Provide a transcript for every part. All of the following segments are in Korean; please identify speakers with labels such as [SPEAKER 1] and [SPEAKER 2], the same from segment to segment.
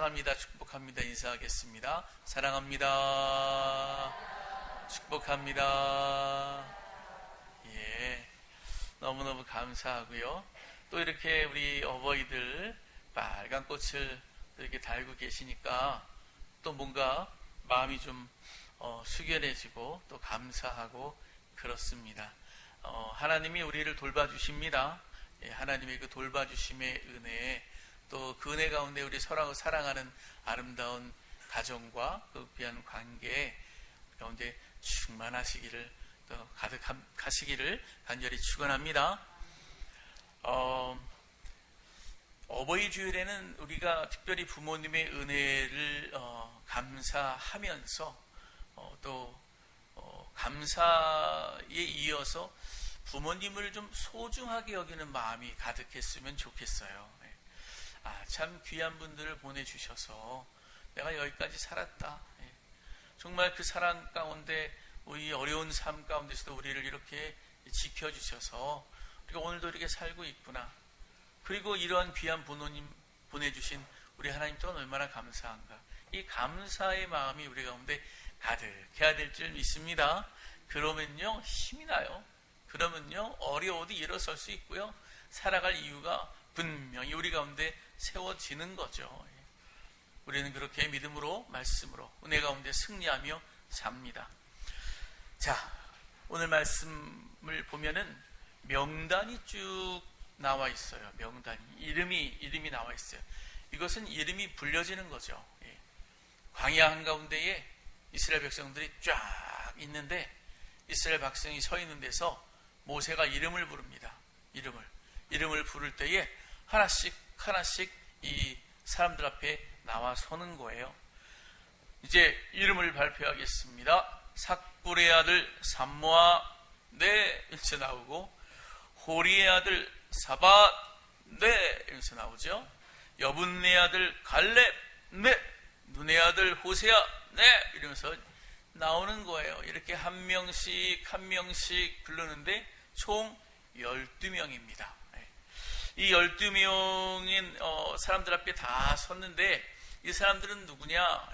[SPEAKER 1] 사랑합니다, 축복합니다 인사하겠습니다. 사랑합니다, 축복합니다. 예, 너무너무 감사하고요. 또 이렇게 우리 어버이들 빨간 꽃을 이렇게 달고 계시니까 또 뭔가 마음이 좀 숙연해지고 또 감사하고 그렇습니다. 하나님이 우리를 돌봐주십니다. 예, 하나님의 그 돌봐주심의 은혜, 또 그 은혜 가운데 우리 서로 사랑하는 아름다운 가정과 그 귀한 관계 가운데 충만하시기를, 또 가득하시기를 간절히 축원합니다. 어버이 주일에는 우리가 특별히 부모님의 은혜를 감사하면서 또 감사에 이어서 부모님을 좀 소중하게 여기는 마음이 가득했으면 좋겠어요. 참 귀한 분들을 보내주셔서 내가 여기까지 살았다. 정말 그 사랑 가운데, 우리 어려운 삶 가운데서도 우리를 이렇게 지켜주셔서 우리가 오늘도 이렇게 살고 있구나. 그리고 이러한 귀한 부모님 보내주신 우리 하나님 또한 얼마나 감사한가. 이 감사의 마음이 우리 가운데 가득해야 될 줄 믿습니다. 그러면요 힘이 나요. 그러면요 어려워도 일어설 수 있고요, 살아갈 이유가 분명히 우리 가운데 세워지는 거죠. 우리는 그렇게 믿음으로, 말씀으로 은혜 가운데 승리하며 삽니다. 자, 오늘 말씀을 보면은 명단이 쭉 나와 있어요. 명단이, 이름이 나와 있어요. 이것은 이름이 불려지는 거죠. 광야 한가운데에 이스라엘 백성들이 쫙 있는데, 이스라엘 백성이 서 있는 데서 모세가 이름을 부릅니다. 이름을 부를 때에 하나씩 이 사람들 앞에 나와 서는 거예요. 이제 이름을 발표하겠습니다. 삭불의 아들 삼모아 네 이렇게 나오고, 호리의 아들 사밧 네 이렇게 나오죠. 여분네 아들 갈렙 네, 눈의 아들 호세아 네 이러면서 나오는 거예요. 이렇게 한 명씩 부르는데 총 12명입니다. 이 12명인 사람들 앞에 다 섰는데, 이 사람들은 누구냐?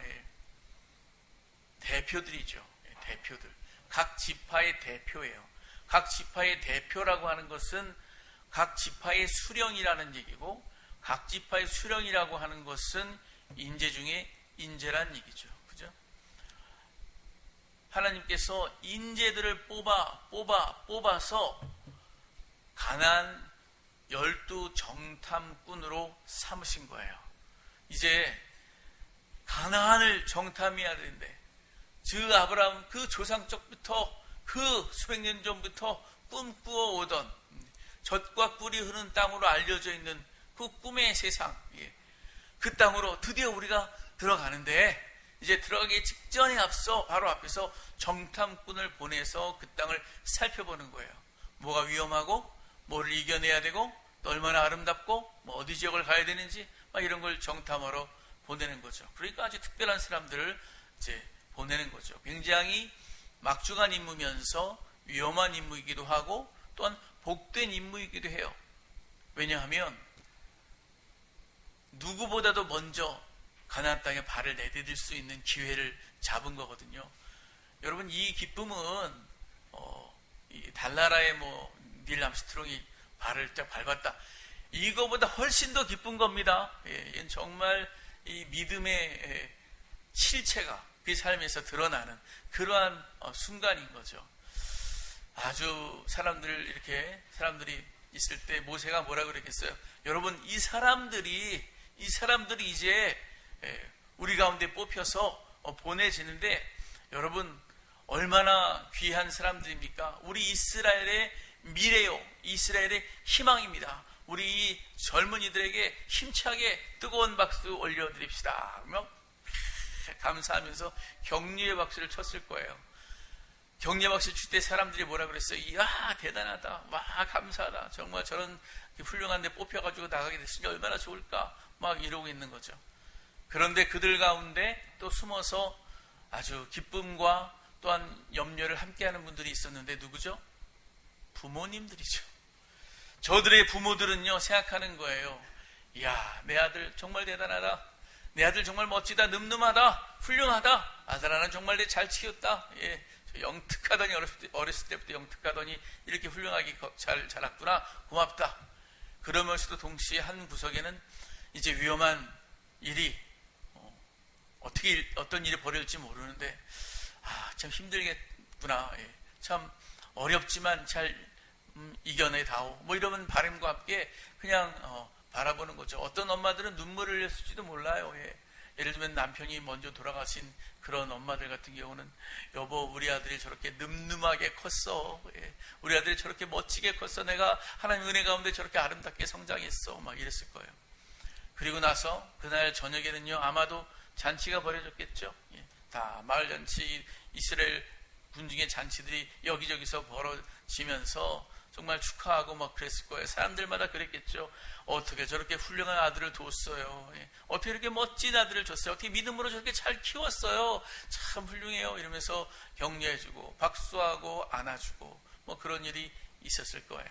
[SPEAKER 1] 대표들이죠. 대표들. 각 지파의 대표예요. 각 지파의 대표라고 하는 것은 각 지파의 수령이라는 얘기고, 각 지파의 수령이라고 하는 것은 인재 중에 인재란 얘기죠. 그죠? 하나님께서 인재들을 뽑아서 가나안 12 정탐꾼으로 삼으신 거예요. 이제 가나안을 정탐해야 되는데, 아브라함 그 조상 쪽부터, 그 수백 년 전부터 꿈꾸어 오던 젖과 꿀이 흐르는 땅으로 알려져 있는 그 꿈의 세상, 그 땅으로 드디어 우리가 들어가는데, 이제 들어가기 직전에 앞서 바로 앞에서 정탐꾼을 보내서 그 땅을 살펴보는 거예요. 뭐가 위험하고, 뭐를 이겨내야 되고, 또 얼마나 아름답고, 뭐 어디 지역을 가야 되는지, 막 이런 걸 정탐하러 보내는 거죠. 그러니까 아주 특별한 사람들을 이제 보내는 거죠. 굉장히 막중한 임무면서 위험한 임무이기도 하고, 또한 복된 임무이기도 해요. 왜냐하면 누구보다도 먼저 가나안 땅에 발을 내디딜 수 있는 기회를 잡은 거거든요. 여러분, 이 기쁨은 이 달나라의 닐 암스트롱이 발을 쫙 밟았다, 이거보다 훨씬 더 기쁜 겁니다. 이건 정말 이 믿음의 실체가 그 삶에서 드러나는 그러한 순간인 거죠. 아주 사람들이 있을 때 모세가 뭐라 그랬겠어요? 여러분, 이 사람들이 이제 우리 가운데 뽑혀서 보내지는데, 여러분 얼마나 귀한 사람들입니까? 우리 이스라엘의 미래요, 이스라엘의 희망입니다. 우리 이 젊은이들에게 힘차게 뜨거운 박수 올려드립시다. 그러면 감사하면서 격려의 박수를 쳤을 거예요. 격려 박수 칠 때 사람들이 뭐라 그랬어요? 이야, 대단하다, 와, 감사하다, 정말 저런 훌륭한 데 뽑혀가지고 나가게 됐으니 얼마나 좋을까, 막 이러고 있는 거죠. 그런데 그들 가운데 또 숨어서 아주 기쁨과 또한 염려를 함께하는 분들이 있었는데, 누구죠? 부모님들이죠. 저들의 부모들은요 생각하는 거예요. 이야, 내 아들 정말 대단하다, 내 아들 정말 멋지다, 늠름하다, 훌륭하다, 아들 하나 정말 내 잘 키웠다, 영특하더니 어렸을 때부터 영특하더니 이렇게 훌륭하게 잘 자랐구나, 고맙다. 그러면서도 동시에 한 구석에는 이제 위험한 일이 어떤 일이 벌어질지 모르는데 참 힘들겠구나, 참 어렵지만 잘 이겨내다오, 뭐 이러면 바람과 함께 그냥 바라보는 거죠. 어떤 엄마들은 눈물을 흘렸을지도 몰라요. 예를 들면 남편이 먼저 돌아가신 그런 엄마들 같은 경우는 여보, 우리 아들이 저렇게 늠름하게 컸어, 우리 아들이 저렇게 멋지게 컸어, 내가 하나님 은혜 가운데 저렇게 아름답게 성장했어, 막 이랬을 거예요. 그리고 나서 그날 저녁에는요, 아마도 잔치가 벌어졌겠죠. 다 마을 잔치, 이스라엘 군중의 잔치들이 여기저기서 벌어지면서 정말 축하하고 막 그랬을 거예요. 사람들마다 그랬겠죠. 어떻게 저렇게 훌륭한 아들을 뒀어요, 어떻게 이렇게 멋진 아들을 줬어요, 어떻게 믿음으로 저렇게 잘 키웠어요, 참 훌륭해요, 이러면서 격려해주고 박수하고 안아주고 뭐 그런 일이 있었을 거예요.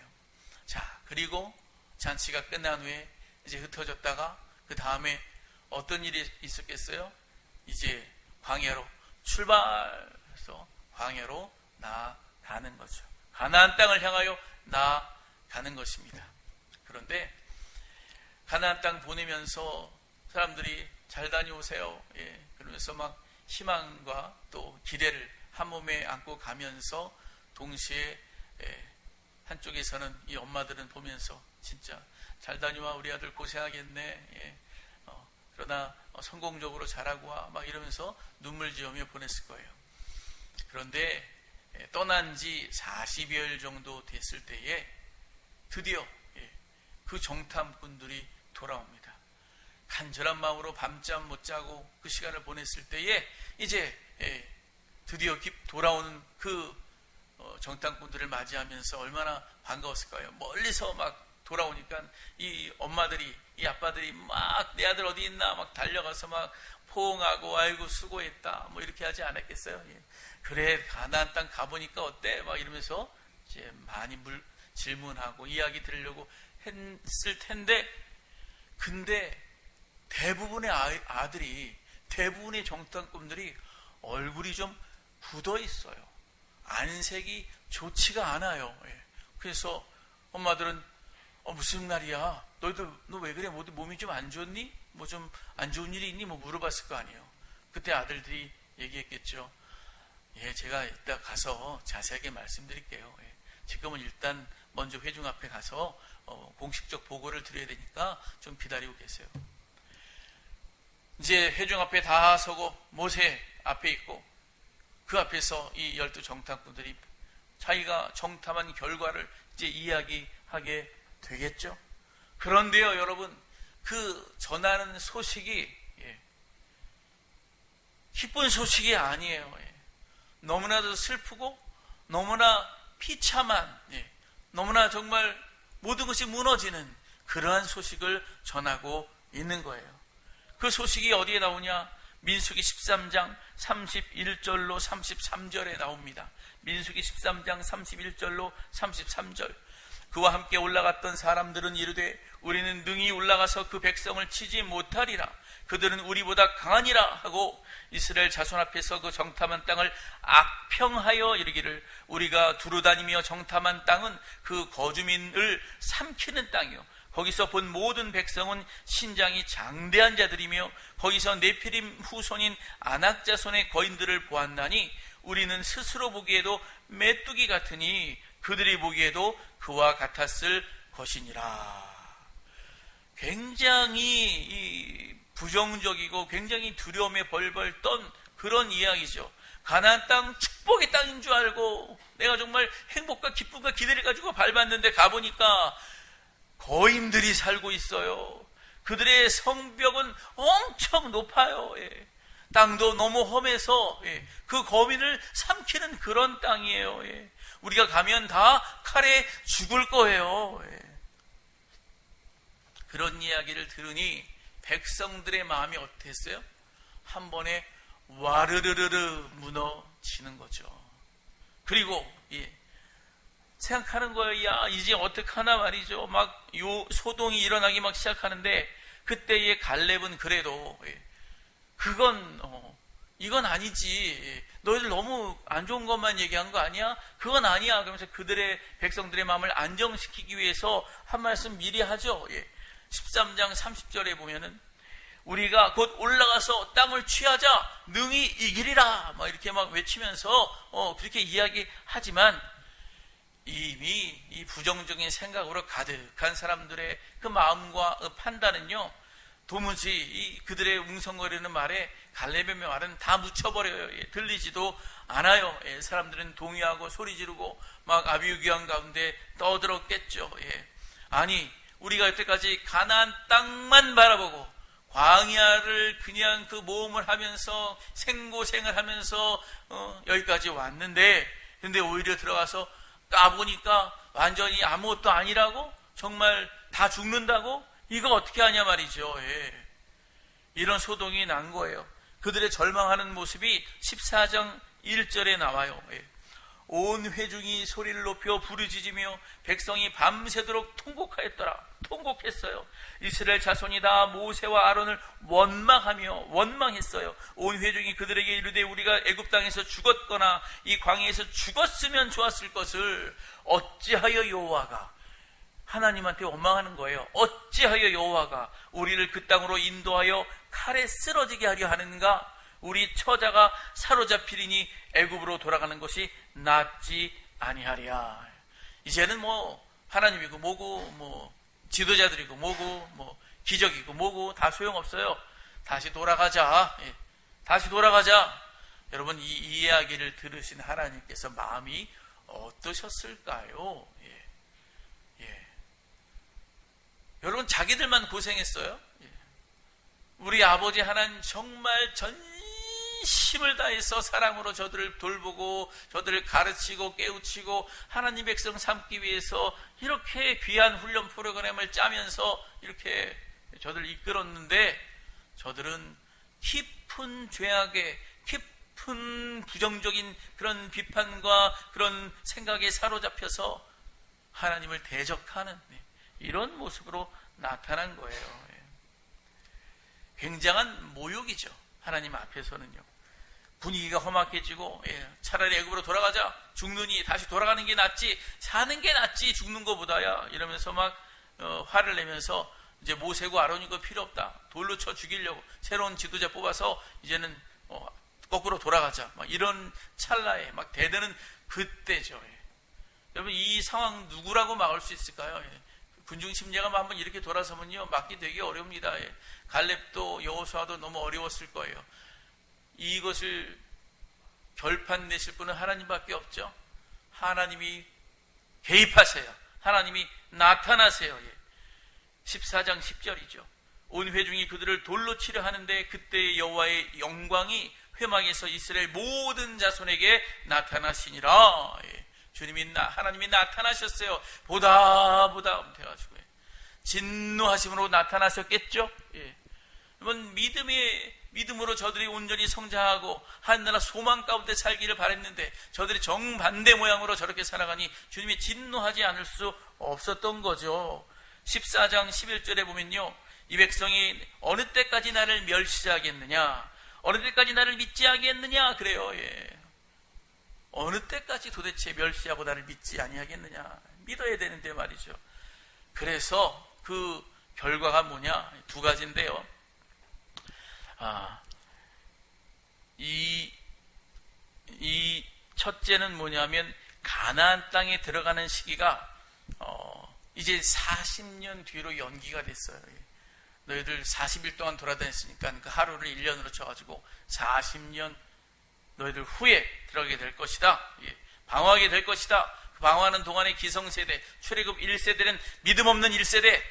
[SPEAKER 1] 자, 그리고 잔치가 끝난 후에 이제 흩어졌다가 그 다음에 어떤 일이 있었겠어요? 이제 광야로 출발해서 광야로 나아가는 거죠. 가나안 땅을 향하여 나아가는 것입니다. 그런데 가나안 땅 보내면서 사람들이 잘 다녀오세요, 그러면서 막 희망과 또 기대를 한 몸에 안고 가면서 동시에 한쪽에서는 이 엄마들은 보면서 진짜 잘 다녀와, 우리 아들 고생하겠네, 그러나 성공적으로 잘하고 와, 막 이러면서 눈물 지으며 보냈을 거예요. 그런데 떠난 지 40여일 정도 됐을 때에 드디어 그 정탐꾼들이 돌아옵니다. 간절한 마음으로 밤잠 못 자고 그 시간을 보냈을 때에 이제 드디어 돌아오는 그 정탐꾼들을 맞이하면서 얼마나 반가웠을까요? 멀리서 막 돌아오니까 이 엄마들이, 이 아빠들이 막 내 아들 어디 있나 막 달려가서 막 포옹하고 아이고 수고했다 뭐 이렇게 하지 않았겠어요? 그래, 가나안 땅 가보니까 어때? 막 이러면서 이제 많이 질문하고 이야기 들으려고 했을 텐데, 근데 대부분의 아들이, 대부분의 정탐꾼들이 얼굴이 좀 굳어 있어요. 안색이 좋지가 않아요. 그래서 엄마들은 무슨 말이야? 너 왜 그래? 몸이 좀 안 좋니? 뭐 좀 안 좋은 일이 있니? 뭐 물어봤을 거 아니에요. 그때 아들들이 얘기했겠죠. 제가 이따 가서 자세하게 말씀드릴게요. 지금은 일단 먼저 회중 앞에 가서 공식적 보고를 드려야 되니까 좀 기다리고 계세요. 이제 회중 앞에 다 서고 모세 앞에 있고 그 앞에서 이 12 정탐꾼들이 자기가 정탐한 결과를 이제 이야기하게 되겠죠. 그런데요, 여러분, 그 전하는 소식이 기쁜 소식이 아니에요. 너무나도 슬프고 너무나 비참한, 너무나 정말 모든 것이 무너지는 그러한 소식을 전하고 있는 거예요. 그 소식이 어디에 나오냐? 민수기 13장 31절로 33절에 나옵니다. 민수기 13장 31절로 33절. 그와 함께 올라갔던 사람들은 이르되 우리는 능히 올라가서 그 백성을 치지 못하리라. 그들은 우리보다 강하니라 하고 이스라엘 자손 앞에서 그 정탐한 땅을 악평하여 이르기를 우리가 두루다니며 정탐한 땅은 그 거주민을 삼키는 땅이요 거기서 본 모든 백성은 신장이 장대한 자들이며 거기서 네피림 후손인 아낙 자손의 거인들을 보았나니 우리는 스스로 보기에도 메뚜기 같으니 그들이 보기에도 그와 같았을 것이니라. 굉장히 부정적이고 굉장히 두려움에 벌벌 떤 그런 이야기죠. 가나안 땅 축복의 땅인 줄 알고 내가 정말 행복과 기쁨과 기대를 가지고 밟았는데 가보니까 거인들이 살고 있어요. 그들의 성벽은 엄청 높아요. 땅도 너무 험해서 그 거민을 삼키는 그런 땅이에요. 우리가 가면 다 칼에 죽을 거예요. 그런 이야기를 들으니 백성들의 마음이 어땠어요? 한 번에 와르르르르 무너지는 거죠. 그리고 생각하는 거예요. 야, 이제 어떡하나 말이죠. 막 소동이 일어나기 막 시작하는데 그때의 갈렙은 그래도 이건 아니지. 너희들 너무 안 좋은 것만 얘기한 거 아니야? 그건 아니야. 그러면서 그들의 백성들의 마음을 안정시키기 위해서 한 말씀 미리 하죠. 13장 30절에 보면은 우리가 곧 올라가서 땅을 취하자 능히 이기리라 막 이렇게 막 외치면서 그렇게 이야기하지만 이미 이 부정적인 생각으로 가득한 사람들의 그 마음과 판단은요, 도무지 그들의 웅성거리는 말에 갈렙의 말은 다 묻혀버려요. 들리지도 않아요. 사람들은 동의하고 소리 지르고 막 아비규환 가운데 떠들었겠죠. 아니, 우리가 여태까지 가나안 땅만 바라보고 광야를 그냥 그 모험을 하면서 생고생을 하면서 여기까지 왔는데, 근데 오히려 들어가서 까보니까 완전히 아무것도 아니라고? 정말 다 죽는다고? 이거 어떻게 하냐 말이죠. 이런 소동이 난 거예요. 그들의 절망하는 모습이 14장 1절에 나와요. 온 회중이 소리를 높여 부르짖으며 백성이 밤새도록 통곡했어요. 이스라엘 자손이 다 모세와 아론을 원망했어요. 온 회중이 그들에게 이르되 우리가 애굽 땅에서 죽었거나 이 광야에서 죽었으면 좋았을 것을 어찌하여 여호와가, 하나님한테 원망하는 거예요. 어찌하여 여호와가 우리를 그 땅으로 인도하여 칼에 쓰러지게 하려 하는가? 우리 처자가 사로잡히리니 애굽으로 돌아가는 것이 낫지 아니하랴. 이제는 하나님이고 뭐고 지도자들이고 뭐고 기적이고 뭐고 다 소용없어요. 다시 돌아가자. 다시 돌아가자. 여러분, 이 이야기를 들으신 하나님께서 마음이 어떠셨을까요? 여러분, 자기들만 고생했어요. 우리 아버지 하나님 정말 전심을 다해서 사랑으로 저들을 돌보고 저들을 가르치고 깨우치고 하나님 백성 삼기 위해서 이렇게 귀한 훈련 프로그램을 짜면서 이렇게 저들을 이끌었는데, 저들은 깊은 죄악에, 깊은 부정적인 그런 비판과 그런 생각에 사로잡혀서 하나님을 대적하는 이런 모습으로 나타난 거예요. 굉장한 모욕이죠. 하나님 앞에서는요. 분위기가 험악해지고 차라리 애굽으로 돌아가자. 죽느니 다시 돌아가는 게 낫지, 사는 게 낫지 죽는 것보다야, 이러면서 막 화를 내면서 이제 모세고 아론이고 필요 없다. 돌로 쳐 죽이려고 새로운 지도자 뽑아서 이제는 거꾸로 돌아가자. 막 이런 찰나에 막 대드는 그때죠. 여러분, 이 상황 누구라고 막을 수 있을까요? 군중심리가 한번 이렇게 돌아서면요, 막기 되게 어렵니다. 갈렙도 여호수아도 너무 어려웠을 거예요. 이것을 결판 내실 분은 하나님밖에 없죠. 하나님이 개입하세요. 하나님이 나타나세요. 14장 10절이죠. 온 회중이 그들을 돌로 치려 하는데 그때 여호와의 영광이 회막에서 이스라엘 모든 자손에게 나타나시니라. 하나님이 나타나셨어요. 보다 돼가지고 진노하심으로 나타나셨겠죠. 여러분, 믿음으로 저들이 온전히 성장하고 하늘나라 소망 가운데 살기를 바랬는데 저들이 정반대 모양으로 저렇게 살아가니 주님이 진노하지 않을 수 없었던 거죠. 14장 11절에 보면요, 이 백성이 어느 때까지 나를 멸시하겠느냐, 어느 때까지 나를 믿지 하겠느냐 그래요. 어느 때까지 도대체 멸시하고 나를 믿지 아니하겠느냐. 믿어야 되는데 말이죠. 그래서 그 결과가 뭐냐, 두 가지인데요. 이 첫째는 뭐냐면, 가나안 땅에 들어가는 시기가 이제 40년 뒤로 연기가 됐어요. 너희들 40일 동안 돌아다녔으니까 그 하루를 1년으로 쳐가지고 40년 너희들 후에 들어가게 될 것이다. 방황하게 될 것이다. 그 방황하는 동안의 기성세대, 출애굽 1세대는 믿음 없는 1세대,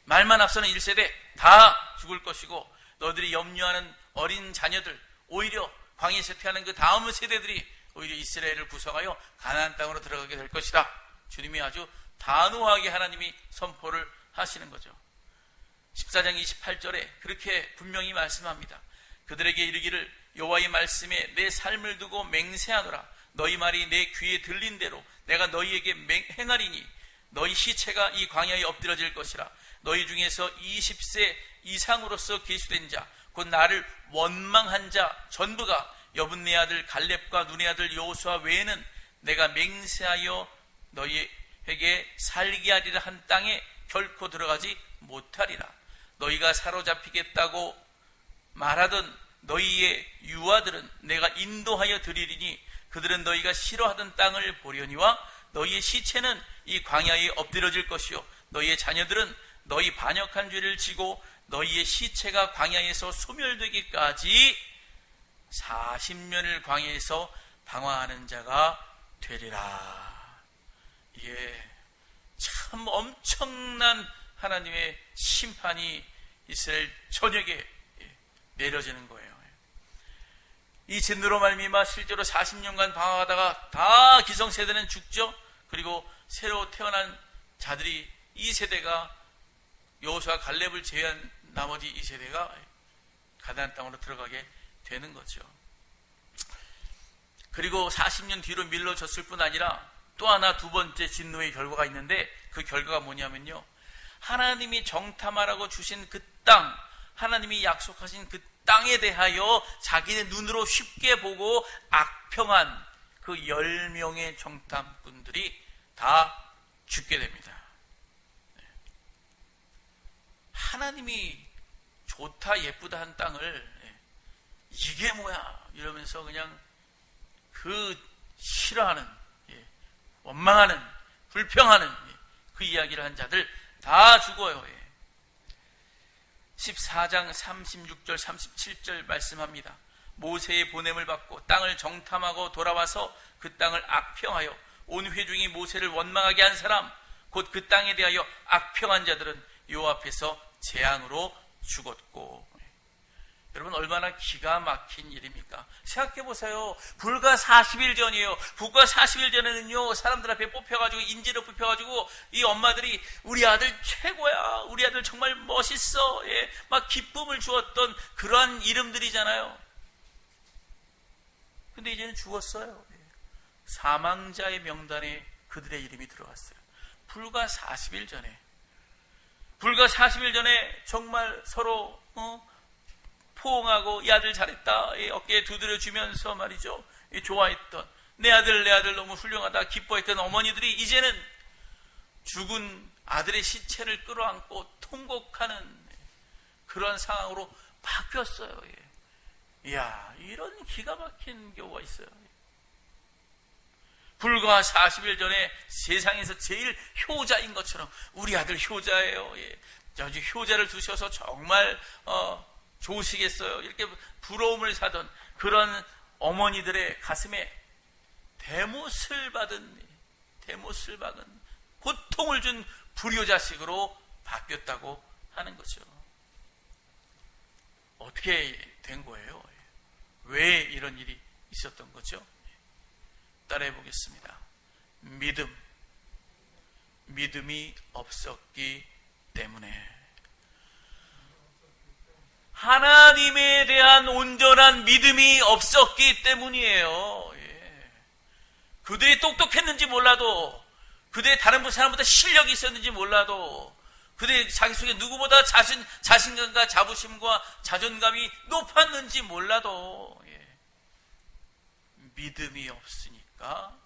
[SPEAKER 1] 말만 앞서는 1세대 다 죽을 것이고, 너희들이 염려하는 어린 자녀들, 오히려 광야에서 태어난 그 다음 세대들이 오히려 이스라엘을 구성하여 가나안 땅으로 들어가게 될 것이다. 주님이 아주 단호하게 하나님이 선포를 하시는 거죠. 14장 28절에 그렇게 분명히 말씀합니다. 그들에게 이르기를 여호와의 말씀에 내 삶을 두고 맹세하노라. 너희 말이 내 귀에 들린 대로 내가 너희에게 행하리니 너희 시체가 이 광야에 엎드려질 것이라. 너희 중에서 20세 이상으로서 계수된 자 곧 나를 원망한 자 전부가 여분네 아들 갈렙과 눈의 아들 여호수아 외에는 내가 맹세하여 너희에게 살게 하리라 한 땅에 결코 들어가지 못하리라. 너희가 사로잡히겠다고 말하던 너희의 유아들은 내가 인도하여 드리리니 그들은 너희가 싫어하던 땅을 보려니와 너희의 시체는 이 광야에 엎드려질 것이요 너희의 자녀들은 너희 반역한 죄를 지고 너희의 시체가 광야에서 소멸되기까지 40년을 광야에서 방황하는 자가 되리라. 이게 참 엄청난 하나님의 심판이 이스라엘 전역에 내려지는 거예요. 이 진노로 말미암아 실제로 40년간 방황하다가 다 기성세대는 죽죠. 그리고 새로 태어난 자들이 이 세대가 여호수아 갈렙을 제외한 나머지 이 세대가 가나안 땅으로 들어가게 되는 거죠. 그리고 40년 뒤로 밀려졌을 뿐 아니라 또 하나 두 번째 진노의 결과가 있는데 그 결과가 뭐냐면요, 하나님이 정탐하라고 주신 그 땅, 하나님이 약속하신 그 땅에 대하여 자기네 눈으로 쉽게 보고 악평한 그 10명의 정탐꾼들이 다 죽게 됩니다. 하나님이 좋다 예쁘다 한 땅을 이게 뭐야 이러면서 그냥 그 싫어하는, 원망하는, 불평하는 그 이야기를 한 자들 다 죽어요. 14장 36절 37절 말씀합니다. 모세의 보냄을 받고 땅을 정탐하고 돌아와서 그 땅을 악평하여 온 회중이 모세를 원망하게 한 사람 곧 그 땅에 대하여 악평한 자들은 요 앞에서 재앙으로 죽었고. 여러분 얼마나 기가 막힌 일입니까? 생각해보세요. 불과 40일 전이에요. 불과 40일 전에는요, 사람들 앞에 뽑혀가지고, 인지로 뽑혀가지고, 이 엄마들이 우리 아들 최고야, 우리 아들 정말 멋있어, 막 기쁨을 주었던 그러한 이름들이잖아요. 근데 이제는 죽었어요. 사망자의 명단에 그들의 이름이 들어갔어요. 불과 40일 전에 정말 서로 포옹하고 이 아들 잘했다 어깨에 두드려주면서 말이죠, 좋아했던 내 아들 너무 훌륭하다 기뻐했던 어머니들이 이제는 죽은 아들의 시체를 끌어안고 통곡하는 그런 상황으로 바뀌었어요. 이야, 이런 기가 막힌 경우가 있어요. 불과 40일 전에 세상에서 제일 효자인 것처럼 우리 아들 효자예요. 아주 효자를 두셔서 정말 좋으시겠어요. 이렇게 부러움을 사던 그런 어머니들의 가슴에 대못을 박은 고통을 준 불효자식으로 바뀌었다고 하는 거죠. 어떻게 된 거예요? 왜 이런 일이 있었던 거죠? 따라해 보겠습니다. 믿음이 없었기 때문에. 하나님에 대한 온전한 믿음이 없었기 때문이에요. 그들이 똑똑했는지 몰라도, 그들이 다른 사람보다 실력이 있었는지 몰라도, 그들이 자기 속에 누구보다 자신감과 자부심과 자존감이 높았는지 몰라도, 믿음이 없으니까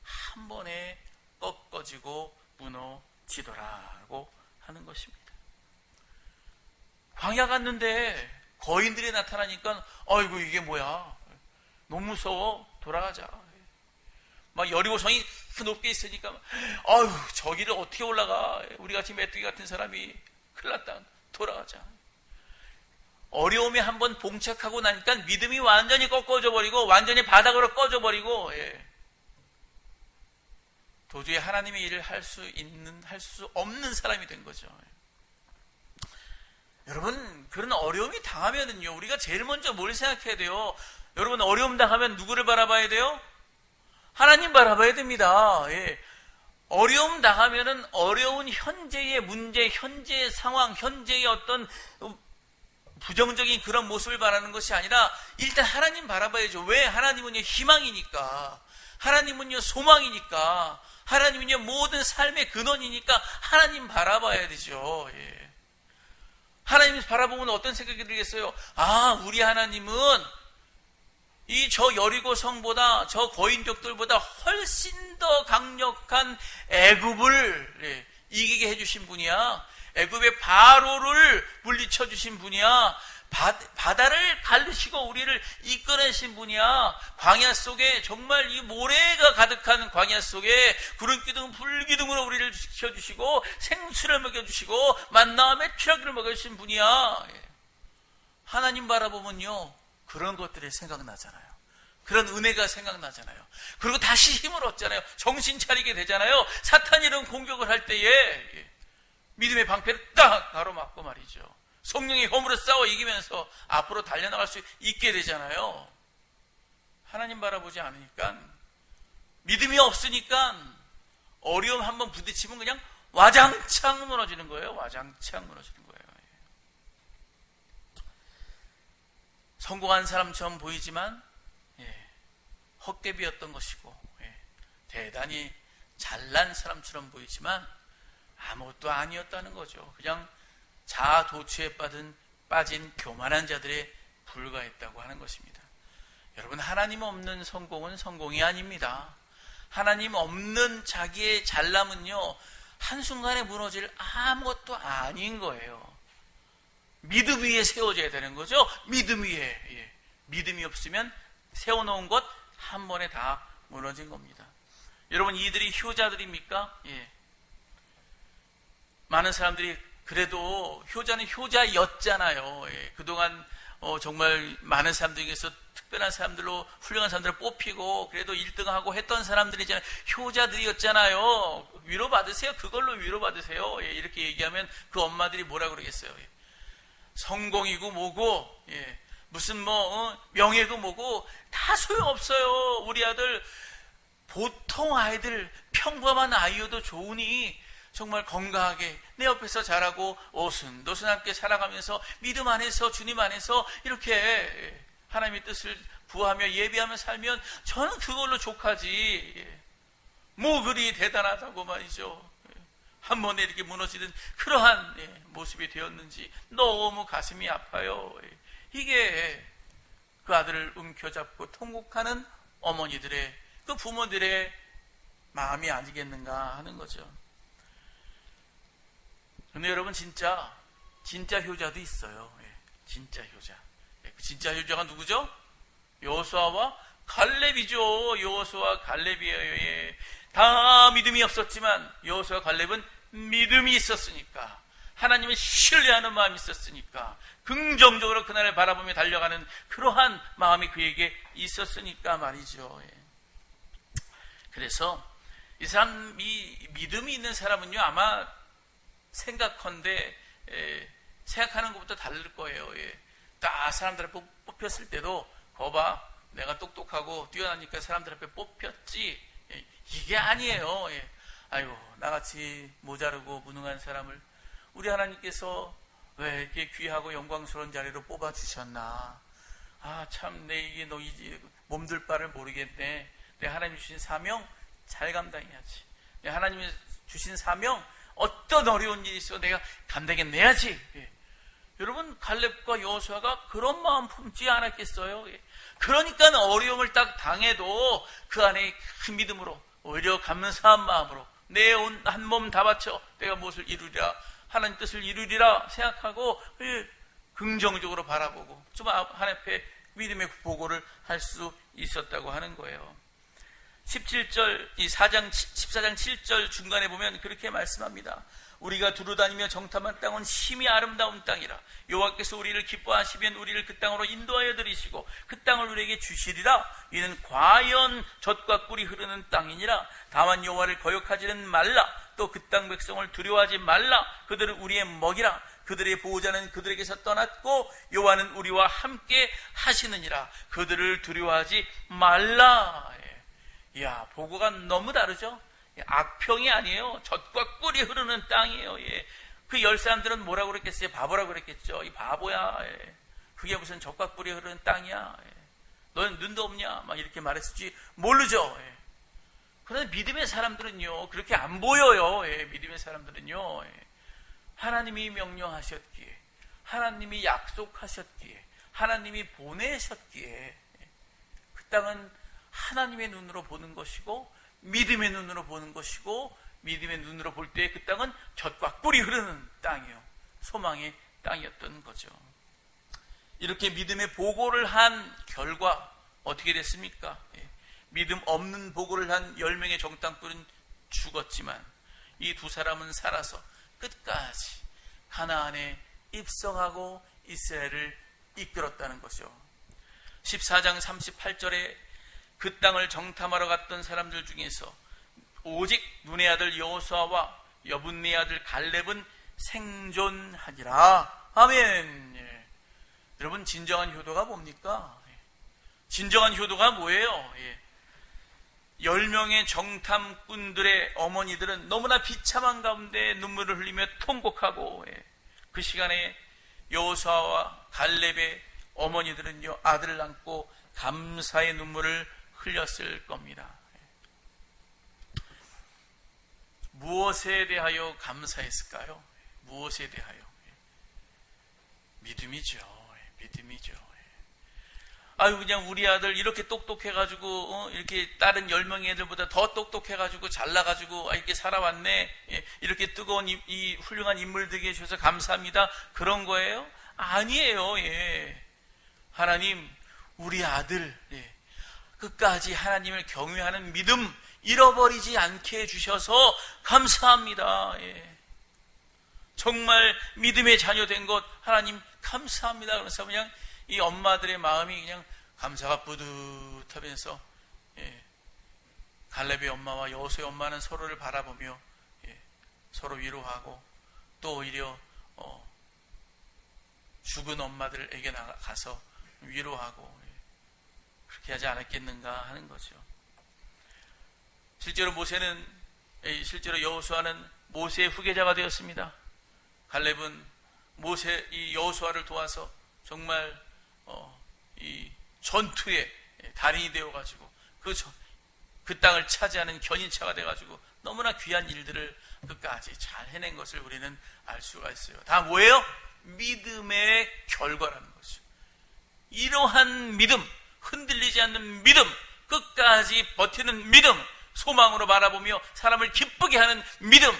[SPEAKER 1] 한 번에 꺾어지고 무너지더라고 하는 것입니다. 광야 갔는데 거인들이 나타나니까 아이고 이게 뭐야, 너무 무서워, 돌아가자. 막 여리고성이 높게 있으니까 아유 저 길을 어떻게 올라가, 우리같이 메뚜기 같은 사람이 큰일 났다, 돌아가자. 어려움에 한번 봉착하고 나니까 믿음이 완전히 꺾어져 버리고 완전히 바닥으로 꺼져 버리고, 도저히 하나님의 일을 할 수 없는 사람이 된 거죠. 여러분, 그런 어려움이 당하면은요, 우리가 제일 먼저 뭘 생각해야 돼요? 여러분, 어려움 당하면 누구를 바라봐야 돼요? 하나님 바라봐야 됩니다. 어려움 당하면은 어려운 현재의 문제, 현재의 상황, 현재의 어떤 부정적인 그런 모습을 바라는 것이 아니라 일단 하나님 바라봐야죠. 왜? 하나님은요 희망이니까, 하나님은요 소망이니까, 하나님은요 모든 삶의 근원이니까 하나님 바라봐야 되죠. 하나님 바라보면 어떤 생각이 들겠어요? 아, 우리 하나님은 저 여리고 성보다 저 거인족들보다 훨씬 더 강력한 애굽을 이기게 해주신 분이야. 애굽의 바로를 물리쳐 주신 분이야. 바다를 가르시고 우리를 이끌어내신 분이야. 광야 속에 정말 이 모래가 가득한 광야 속에 구름기둥 불기둥으로 우리를 지켜주시고 생수를 먹여주시고 만나와 메추라기를 먹여주신 분이야. 하나님 바라보면요, 그런 것들이 생각나잖아요. 그런 은혜가 생각나잖아요. 그리고 다시 힘을 얻잖아요. 정신 차리게 되잖아요. 사탄이 이런 공격을 할 때에 믿음의 방패를 딱 가로막고 말이죠. 성령의 힘으로 싸워 이기면서 앞으로 달려나갈 수 있게 되잖아요. 하나님 바라보지 않으니까, 믿음이 없으니까 어려움 한번 부딪히면 그냥 와장창 무너지는 거예요. 와장창 무너지는 거예요. 성공한 사람처럼 보이지만 헛개비였던 것이고, 대단히 잘난 사람처럼 보이지만 아무것도 아니었다는 거죠. 그냥 자아 도취에 빠진 교만한 자들에 불과했다고 하는 것입니다. 여러분, 하나님 없는 성공은 성공이 아닙니다. 하나님 없는 자기의 잘남은요, 한순간에 무너질 아무것도 아닌 거예요. 믿음 위에 세워져야 되는 거죠. 믿음 위에. 믿음이 없으면 세워놓은 것 한 번에 다 무너진 겁니다. 여러분, 이들이 효자들입니까? 많은 사람들이 그래도 효자는 효자였잖아요. 그동안 정말 많은 사람들 중에서 특별한 사람들로 훌륭한 사람들을 뽑히고 그래도 1등하고 했던 사람들이잖아요. 효자들이었잖아요. 위로받으세요. 그걸로 위로받으세요. 이렇게 얘기하면 그 엄마들이 뭐라 그러겠어요. 성공이고 뭐고 무슨 명예고 뭐고 다 소용없어요. 우리 아들 보통 아이들 평범한 아이여도 좋으니 정말 건강하게 내 옆에서 자라고 오순도순하게 살아가면서 믿음 안에서 주님 안에서 이렇게 하나님의 뜻을 구하며 예비하며 살면 저는 그걸로 족하지. 뭐 그리 대단하다고 말이죠. 한 번에 이렇게 무너지는 그러한 모습이 되었는지 너무 가슴이 아파요. 이게 그 아들을 움켜잡고 통곡하는 어머니들의, 그 부모들의 마음이 아니겠는가 하는 거죠. 근데 여러분, 진짜 효자도 있어요. 진짜 효자. 진짜 효자가 누구죠? 여호수아와 갈렙이죠. 여호수아 갈렙이에요. 다 믿음이 없었지만 여호수아 갈렙은 믿음이 있었으니까, 하나님을 신뢰하는 마음이 있었으니까, 긍정적으로 그날을 바라보며 달려가는 그러한 마음이 그에게 있었으니까 말이죠. 그래서 이 믿음이 있는 사람은요, 아마 생각하는 것부터 다를 거예요. 딱 사람들 앞에 뽑혔을 때도 거봐, 내가 똑똑하고 뛰어나니까 사람들 앞에 뽑혔지, 이게 아니에요. 아이고, 나같이 모자르고 무능한 사람을 우리 하나님께서 왜 이렇게 귀하고 영광스러운 자리로 뽑아주셨나. 아, 참, 이게 몸둘 바를 모르겠네. 내 하나님이 주신 사명 잘 감당해야지. 내 하나님이 주신 사명, 어떤 어려운 일이 있어 내가 감당해내야지. 여러분, 갈렙과 여호수아가 그런 마음 품지 않았겠어요? 그러니까 어려움을 딱 당해도 그 안에 큰 믿음으로, 오히려 감사한 마음으로 내 온 한 몸 다 바쳐 내가 무엇을 이루리라, 하나님 뜻을 이루리라 생각하고 긍정적으로 바라보고 좀 하나님 앞에 믿음의 보고를 할 수 있었다고 하는 거예요. 14장 7절 중간에 보면 그렇게 말씀합니다. 우리가 두루다니며 정탐한 땅은 심히 아름다운 땅이라. 여호와께서 우리를 기뻐하시면 우리를 그 땅으로 인도하여 들이시고 그 땅을 우리에게 주시리라. 이는 과연 젖과 꿀이 흐르는 땅이니라. 다만 여호와를 거역하지는 말라. 또 그 땅 백성을 두려워하지 말라. 그들은 우리의 먹이라. 그들의 보호자는 그들에게서 떠났고 여호와는 우리와 함께 하시느니라. 그들을 두려워하지 말라. 이야, 보고가 너무 다르죠? 악평이 아니에요. 젖과 꿀이 흐르는 땅이에요. 그 10사람들은 뭐라고 그랬겠어요? 바보라고 그랬겠죠. 이 바보야. 그게 무슨 젖과 꿀이 흐르는 땅이야. 너는 눈도 없냐? 막 이렇게 말했을지 모르죠. 그런데 믿음의 사람들은요, 그렇게 안 보여요. 믿음의 사람들은요, 하나님이 명령하셨기에, 하나님이 약속하셨기에, 하나님이 보내셨기에 그 땅은 하나님의 눈으로 보는 것이고 믿음의 눈으로 보는 것이고, 믿음의 눈으로 볼 때 그 땅은 젖과 꿀이 흐르는 땅이요, 소망의 땅이었던 거죠. 이렇게 믿음의 보고를 한 결과 어떻게 됐습니까? 믿음 없는 보고를 한 10명의 정탐꾼은 죽었지만 이 두 사람은 살아서 끝까지 가나안에 입성하고 이스라엘을 이끌었다는 것이죠. 14장 38절에 그 땅을 정탐하러 갔던 사람들 중에서 오직 눈의 아들 여호수아와 여분네 아들 갈렙은 생존하니라. 아멘. 예. 여러분, 진정한 효도가 뭡니까? 진정한 효도가 뭐예요? 10명의 정탐꾼들의 어머니들은 너무나 비참한 가운데 눈물을 흘리며 통곡하고, 그 시간에 여호수아와 갈렙의 어머니들은요, 아들을 안고 감사의 눈물을 흘렸을 겁니다. 무엇에 대하여 감사했을까요? 무엇에 대하여? 믿음이죠. 믿음이죠. 아유, 그냥 우리 아들 이렇게 똑똑해가지고, 이렇게 다른 10명의 애들보다 더 똑똑해가지고, 잘나가지고, 이렇게 살아왔네. 이렇게 뜨거운 이 훌륭한 인물 되게 해주셔서 감사합니다. 그런 거예요? 아니에요. 하나님, 우리 아들, 끝까지 하나님을 경외하는 믿음 잃어버리지 않게 해주셔서 감사합니다. 정말 믿음의 자녀 된 것 하나님 감사합니다. 그래서 그냥 이 엄마들의 마음이 그냥 감사가 뿌듯하면서, 갈렙의 엄마와 여호수아의 엄마는 서로를 바라보며 서로 위로하고, 또 오히려 죽은 엄마들에게 나가서 위로하고, 그렇게 하지 않았겠는가 하는 거죠. 실제로 여호수아는 모세의 후계자가 되었습니다. 갈렙은 이 여호수아를 도와서 정말 이 전투의 달인이 되어가지고 그 땅을 차지하는 견인차가 돼가지고 너무나 귀한 일들을 끝까지 잘 해낸 것을 우리는 알 수가 있어요. 다 뭐예요? 믿음의 결과라는 거죠. 이러한 믿음, 흔들리지 않는 믿음, 끝까지 버티는 믿음, 소망으로 바라보며 사람을 기쁘게 하는 믿음,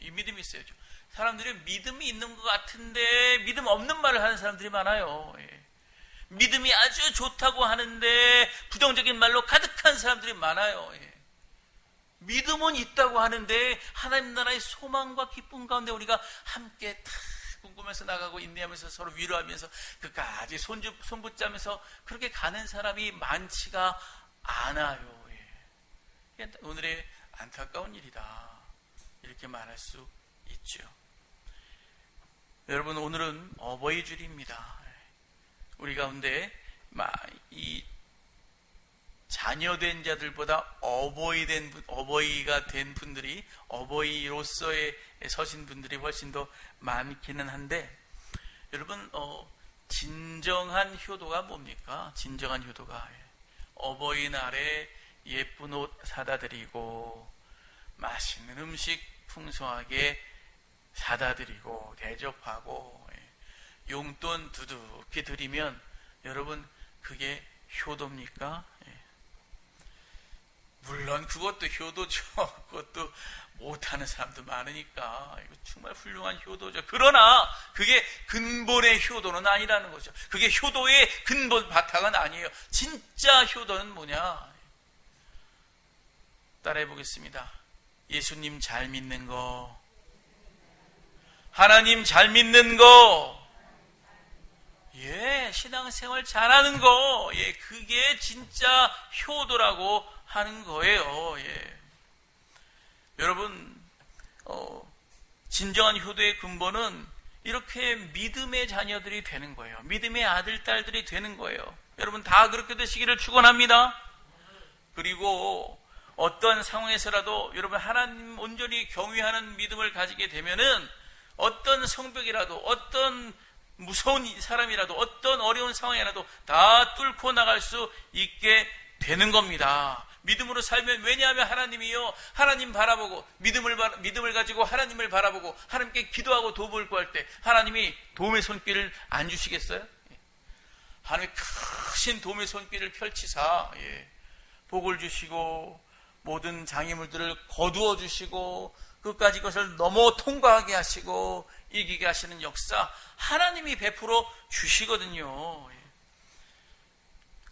[SPEAKER 1] 이 믿음이 있어야죠. 사람들이 믿음이 있는 것 같은데 믿음 없는 말을 하는 사람들이 많아요. 믿음이 아주 좋다고 하는데 부정적인 말로 가득한 사람들이 많아요. 믿음은 있다고 하는데 하나님 나라의 소망과 기쁨 가운데 우리가 함께 다 궁금해서 나가고 인내하면서 서로 위로하면서 끝까지 손붙자면서 그렇게 가는 사람이 많지가 않아요. 오늘의 안타까운 일이다, 이렇게 말할 수 있죠. 여러분, 오늘은 어버이 주일입니다. 우리 가운데 이 자녀된 자들보다 어버이가 된 분들이, 어버이로서의 서신 분들이 훨씬 더 많기는 한데, 여러분, 진정한 효도가 뭡니까? 진정한 효도가 어버이날에 예쁜 옷 사다 드리고, 맛있는 음식 풍성하게 사다 드리고 대접하고, 용돈 두둑히 드리면 여러분, 그게 효도입니까? 물론 그것도 효도죠. 그것도 못하는 사람도 많으니까 이거 정말 훌륭한 효도죠. 그러나 그게 근본의 효도는 아니라는 거죠. 그게 효도의 근본 바탕은 아니에요. 진짜 효도는 뭐냐? 따라해 보겠습니다. 예수님 잘 믿는 거, 하나님 잘 믿는 거, 신앙생활 잘하는 거, 그게 진짜 효도라고 하는 거예요. 여러분, 진정한 효도의 근본은 이렇게 믿음의 자녀들이 되는 거예요. 믿음의 아들, 딸들이 되는 거예요. 여러분, 다 그렇게 되시기를 축원합니다. 그리고 어떤 상황에서라도 여러분, 하나님 온전히 경외하는 믿음을 가지게 되면은 어떤 성벽이라도, 어떤 무서운 사람이라도, 어떤 어려운 상황이라도 다 뚫고 나갈 수 있게 되는 겁니다. 믿음으로 살면, 왜냐하면 하나님이요, 하나님 바라보고 믿음을 가지고 하나님을 바라보고 하나님께 기도하고 도움을 구할 때 하나님이 도움의 손길을 안 주시겠어요? 하나님이 크신 도움의 손길을 펼치사 복을 주시고 모든 장애물들을 거두어 주시고 끝까지 그것을 넘어 통과하게 하시고 이기게 하시는 역사 하나님이 베풀어 주시거든요.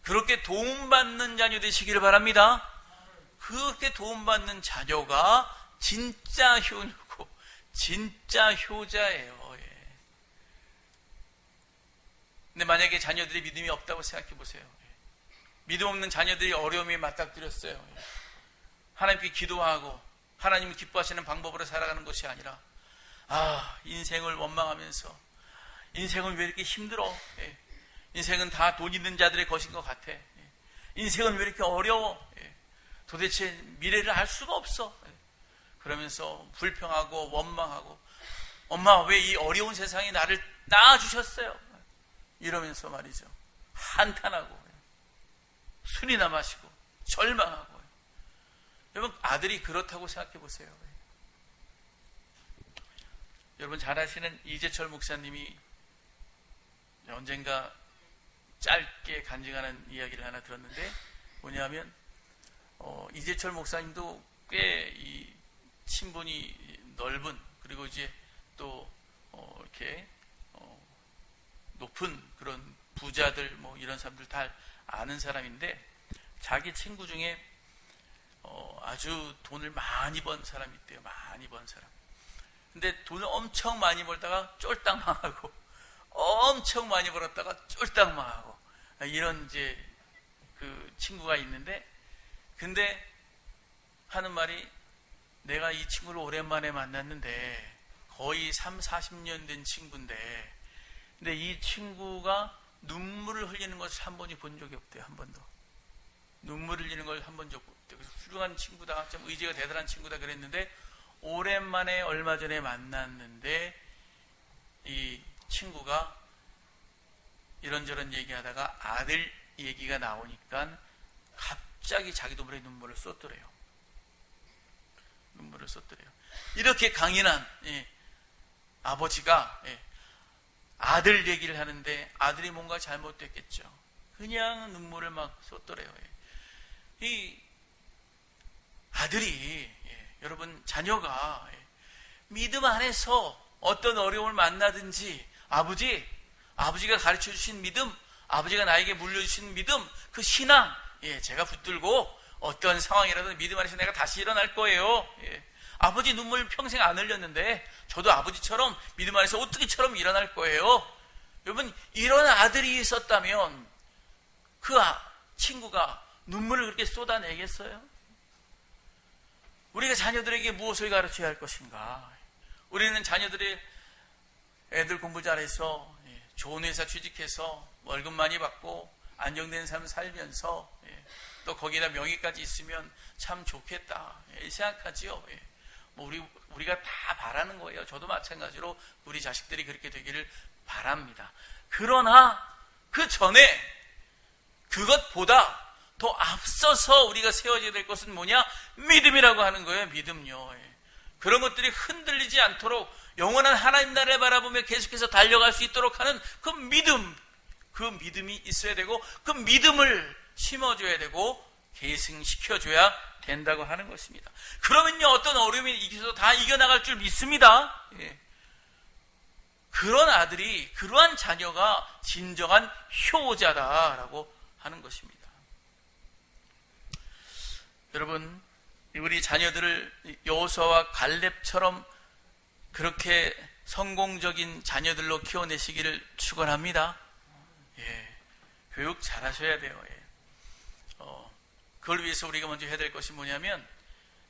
[SPEAKER 1] 그렇게 도움받는 자녀 되시기를 바랍니다. 그렇게 도움받는 자녀가 진짜 효녀고 진짜 효자예요. 근데 만약에 자녀들이 믿음이 없다고 생각해 보세요. 믿음 없는 자녀들이 어려움에 맞닥뜨렸어요. 하나님께 기도하고 하나님을 기뻐하시는 방법으로 살아가는 것이 아니라 인생을 원망하면서 인생은 왜 이렇게 힘들어? 인생은 다 돈 있는 자들의 것인 것 같아. 인생은 왜 이렇게 어려워? 도대체 미래를 알 수가 없어. 그러면서 불평하고 원망하고 엄마 왜 이 어려운 세상에 나를 낳아주셨어요? 이러면서 말이죠. 한탄하고 술이나 마시고 절망하고. 여러분 아들이 그렇다고 생각해 보세요. 여러분 잘 아시는 이재철 목사님이 언젠가 짧게 간증하는 이야기를 하나 들었는데 뭐냐면 이재철 목사님도 꽤 이 친분이 넓은 그리고 이제 또 이렇게 높은 그런 부자들 뭐 이런 사람들 다 아는 사람인데 자기 친구 중에 아주 돈을 많이 번 사람이 있대요. 많이 번 사람. 근데 돈을 엄청 많이 벌다가 쫄딱 망하고 엄청 많이 벌었다가 쫄딱 망하고 이런 이제 그 친구가 있는데 근데 하는 말이 내가 이 친구를 오랜만에 만났는데 거의 30-40년 된 친구인데 근데 이 친구가 눈물을 흘리는 것을 한 번이 본 적이 없대요. 한 번도. 눈물 흘리는 걸 한 번 적이 없대요. 그래서 훌륭한 친구다. 좀 의지가 대단한 친구다 그랬는데 오랜만에 얼마 전에 만났는데 이 친구가 이런저런 얘기하다가 아들 얘기가 나오니까 갑자기 자기 눈물에 쏟더래요. 눈물을 쏟더래요. 이렇게 강인한 아버지가 아들 얘기를 하는데 아들이 뭔가 잘못됐겠죠. 그냥 눈물을 막 쏟더래요. 이 아들이 여러분 자녀가 믿음 안에서 어떤 어려움을 만나든지 아버지가 가르쳐 주신 믿음, 아버지가 나에게 물려주신 믿음, 그 신앙 제가 붙들고 어떤 상황이라도 믿음 안에서 내가 다시 일어날 거예요. 아버지 눈물 평생 안 흘렸는데 저도 아버지처럼 믿음 안에서 오뚜기처럼 일어날 거예요. 여러분 이런 아들이 있었다면 그 친구가 눈물을 그렇게 쏟아내겠어요? 우리가 자녀들에게 무엇을 가르쳐야 할 것인가? 우리는 자녀들의 애들 공부 잘해서 좋은 회사 취직해서 월급 많이 받고 안정된 삶 살면서 또 거기다 명예까지 있으면 참 좋겠다 생각하지요. 뭐 우리가 다 바라는 거예요. 저도 마찬가지로 우리 자식들이 그렇게 되기를 바랍니다. 그러나 그 전에 그것보다 더 앞서서 우리가 세워져야 될 것은 뭐냐? 믿음이라고 하는 거예요. 믿음요. 그런 것들이 흔들리지 않도록 영원한 하나님 나라를 바라보며 계속해서 달려갈 수 있도록 하는 그 믿음이 있어야 되고 그 믿음을 심어줘야 되고 계승시켜줘야 된다고 하는 것입니다. 그러면요 어떤 어려움이 있어도 다 이겨나갈 줄 믿습니다. 그런 아들이 그러한 자녀가 진정한 효자다라고 하는 것입니다. 여러분 우리 자녀들을 여호수아와 갈렙처럼 그렇게 성공적인 자녀들로 키워내시기를 축원합니다. 교육 잘하셔야 돼요. 그걸 위해서 우리가 먼저 해야 될 것이 뭐냐면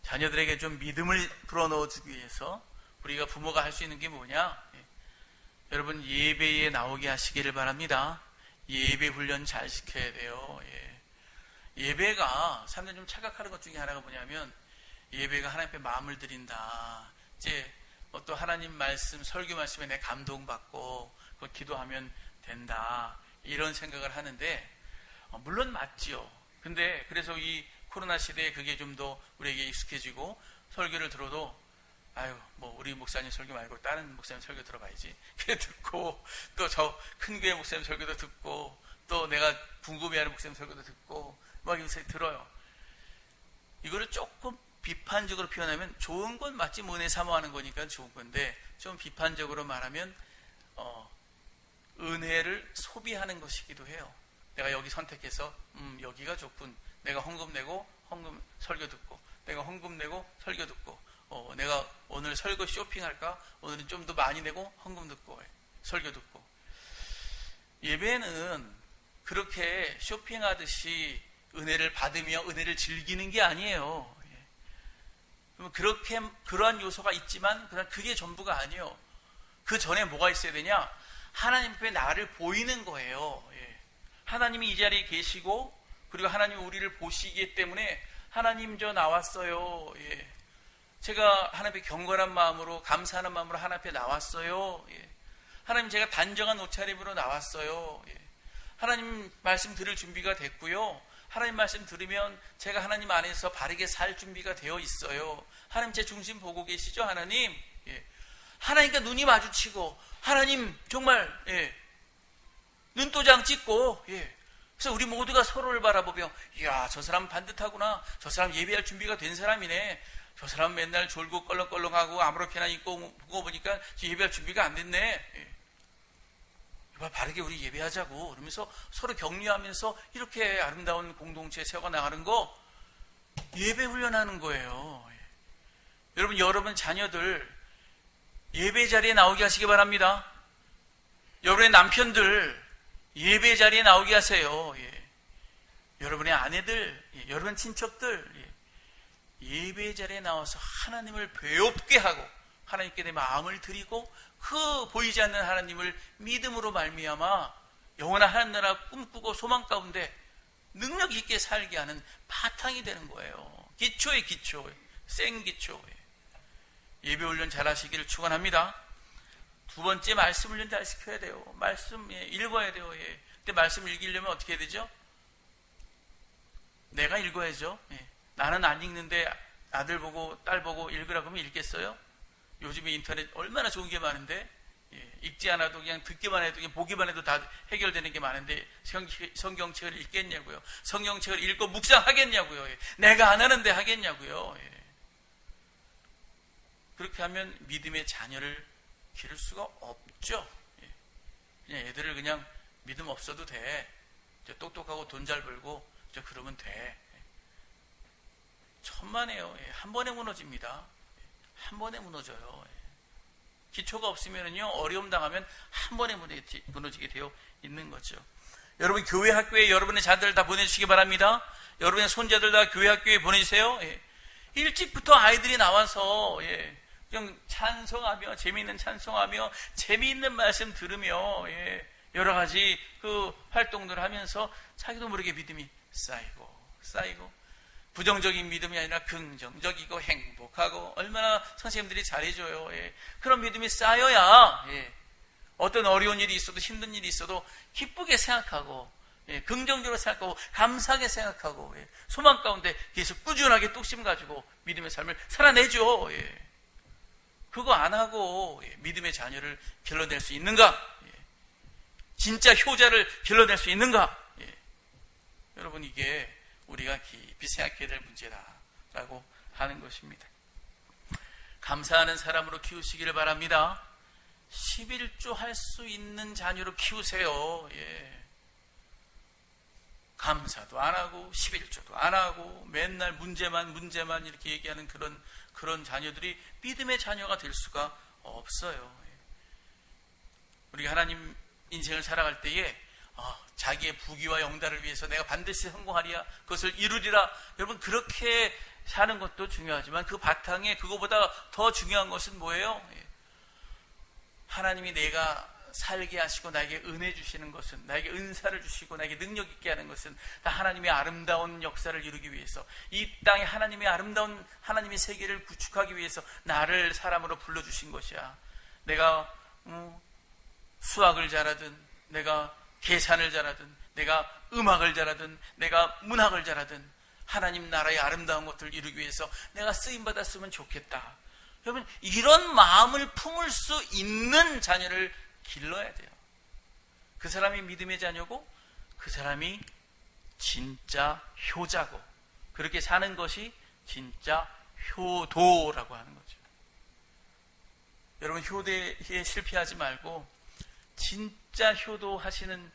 [SPEAKER 1] 자녀들에게 좀 믿음을 불어넣어 주기 위해서 우리가 부모가 할 수 있는 게 뭐냐? 여러분 예배에 나오게 하시기를 바랍니다. 예배 훈련 잘 시켜야 돼요. 예배가 사람들이 좀 착각하는 것 중에 하나가 뭐냐면 예배가 하나님 앞에 마음을 드린다. 이제 또 하나님 말씀, 설교 말씀에 내 감동받고 그거 기도하면 된다. 이런 생각을 하는데 물론 맞지요. 근데 그래서 이 코로나 시대에 그게 좀 더 우리에게 익숙해지고 설교를 들어도 아유 뭐 우리 목사님 설교 말고 다른 목사님 설교 들어봐야지 그래 듣고 또 저 큰 교회 목사님 설교도 듣고 또 내가 궁금해하는 목사님 설교도 듣고 막 이렇게 들어요. 이거를 조금 비판적으로 표현하면 좋은 건 마치 은혜 사모하는 거니까 좋은 건데 좀 비판적으로 말하면 은혜를 소비하는 것이기도 해요. 내가 여기 선택해서 여기가 좋군. 내가 헌금 내고 헌금 설교 듣고 내가 헌금 내고 설교 듣고 내가 오늘 설교 쇼핑할까? 오늘은 좀 더 많이 내고 헌금 듣고 설교 듣고. 예배는 그렇게 쇼핑하듯이 은혜를 받으며 은혜를 즐기는 게 아니에요. 그렇게 그러한 요소가 있지만 그게 전부가 아니에요. 그 전에 뭐가 있어야 되냐? 하나님 앞에 나를 보이는 거예요. 하나님이 이 자리에 계시고 그리고 하나님이 우리를 보시기 때문에 하나님 저 나왔어요. 제가 하나님 앞에 경건한 마음으로 감사하는 마음으로 하나님 앞에 나왔어요. 하나님 제가 단정한 옷차림으로 나왔어요. 하나님 말씀 들을 준비가 됐고요. 하나님 말씀 들으면 제가 하나님 안에서 바르게 살 준비가 되어 있어요. 하나님 제 중심 보고 계시죠? 하나님. 하나님과 눈이 마주치고 하나님 정말 눈도장 찍고 그래서 우리 모두가 서로를 바라보며 이야 저 사람 반듯하구나. 저 사람 예배할 준비가 된 사람이네. 저 사람 맨날 졸고 껄렁껄렁하고 아무렇게나 입고 보고 보니까 예배할 준비가 안 됐네. 바르게 우리 예배하자고 그러면서 서로 격려하면서 이렇게 아름다운 공동체 세워 나가는 거 예배 훈련하는 거예요. 여러분 자녀들 예배 자리에 나오게 하시기 바랍니다. 여러분의 남편들 예배 자리에 나오게 하세요. 여러분의 아내들, 여러분 친척들 예배 자리에 나와서 하나님을 배웁게 하고 하나님께 내 마음을 드리고 그 보이지 않는 하나님을 믿음으로 말미암아 영원한 하나님 나라 꿈꾸고 소망 가운데 능력 있게 살게 하는 바탕이 되는 거예요. 기초의 기초, 생기초. 예배 훈련 잘 하시기를 축원합니다. 두 번째 말씀 훈련 잘 시켜야 돼요. 말씀 읽어야 돼요. 근데 말씀 읽으려면 어떻게 해야 되죠? 내가 읽어야죠. 나는 안 읽는데 아들 보고 딸 보고 읽으라 그러면 읽겠어요? 요즘에 인터넷 얼마나 좋은 게 많은데 읽지 않아도 그냥 듣기만 해도 그냥 보기만 해도 다 해결되는 게 많은데 성경책을 읽겠냐고요? 성경책을 읽고 묵상하겠냐고요? 내가 안 하는데 하겠냐고요? 그렇게 하면 믿음의 자녀를 기를 수가 없죠. 그냥 애들을 그냥 믿음 없어도 돼. 똑똑하고 돈 잘 벌고 그러면 돼. 천만에요. 한 번에 무너집니다. 한 번에 무너져요. 기초가 없으면요 어려움 당하면 한 번에 무너지게 되어 있는 거죠. 여러분 교회 학교에 여러분의 자들 다 보내주시기 바랍니다. 여러분의 손자들 다 교회 학교에 보내주세요. 일찍부터 아이들이 나와서 그냥 찬송하며 재미있는 찬송하며 재미있는 말씀 들으며 여러 가지 그 활동들을 하면서 자기도 모르게 믿음이 쌓이고 부정적인 믿음이 아니라 긍정적이고 행복하고 얼마나 선생님들이 잘해줘요. 그런 믿음이 쌓여야 어떤 어려운 일이 있어도 힘든 일이 있어도 기쁘게 생각하고 긍정적으로 생각하고 감사하게 생각하고 소망 가운데 계속 꾸준하게 뚝심 가지고 믿음의 삶을 살아내죠. 그거 안 하고 믿음의 자녀를 길러낼 수 있는가? 진짜 효자를 길러낼 수 있는가? 여러분 이게 우리가 깊이 생각해야 될 문제다라고 하는 것입니다. 감사하는 사람으로 키우시기를 바랍니다. 11조 할 수 있는 자녀로 키우세요. 감사도 안 하고 11조도 안 하고 맨날 문제만 이렇게 얘기하는 그런 자녀들이 믿음의 자녀가 될 수가 없어요. 우리가 하나님 인생을 살아갈 때에 자기의 부귀와 영달을 위해서 내가 반드시 성공하리라 그것을 이루리라. 여러분 그렇게 사는 것도 중요하지만 그 바탕에 그거보다 더 중요한 것은 뭐예요? 하나님이 내가 살게 하시고 나에게 은혜 주시는 것은 나에게 은사를 주시고 나에게 능력 있게 하는 것은 다 하나님의 아름다운 역사를 이루기 위해서 이 땅에 하나님의 아름다운 하나님의 세계를 구축하기 위해서 나를 사람으로 불러주신 것이야. 내가 수학을 잘하든 내가 계산을 잘하든 내가 음악을 잘하든 내가 문학을 잘하든 하나님 나라의 아름다운 것들을 이루기 위해서 내가 쓰임받았으면 좋겠다. 여러분, 이런 마음을 품을 수 있는 자녀를 길러야 돼요. 그 사람이 믿음의 자녀고 그 사람이 진짜 효자고 그렇게 사는 것이 진짜 효도라고 하는 거죠. 여러분, 효대에 실패하지 말고 진짜 효도하시는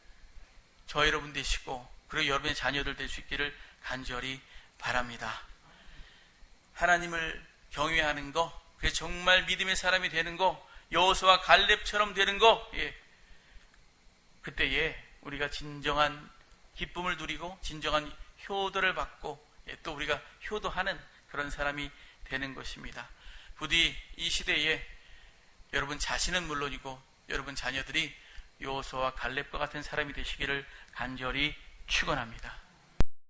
[SPEAKER 1] 저 여러분 되시고 그리고 여러분의 자녀들 될 수 있기를 간절히 바랍니다. 하나님을 경외하는 거, 그게 정말 믿음의 사람이 되는 거, 여호수아와 갈렙처럼 되는 거, 그때에 우리가 진정한 기쁨을 누리고 진정한 효도를 받고 또 우리가 효도하는 그런 사람이 되는 것입니다. 부디 이 시대에 여러분 자신은 물론이고 여러분 자녀들이 여호수아와 갈렙과 같은 사람이 되시기를 간절히 축원합니다.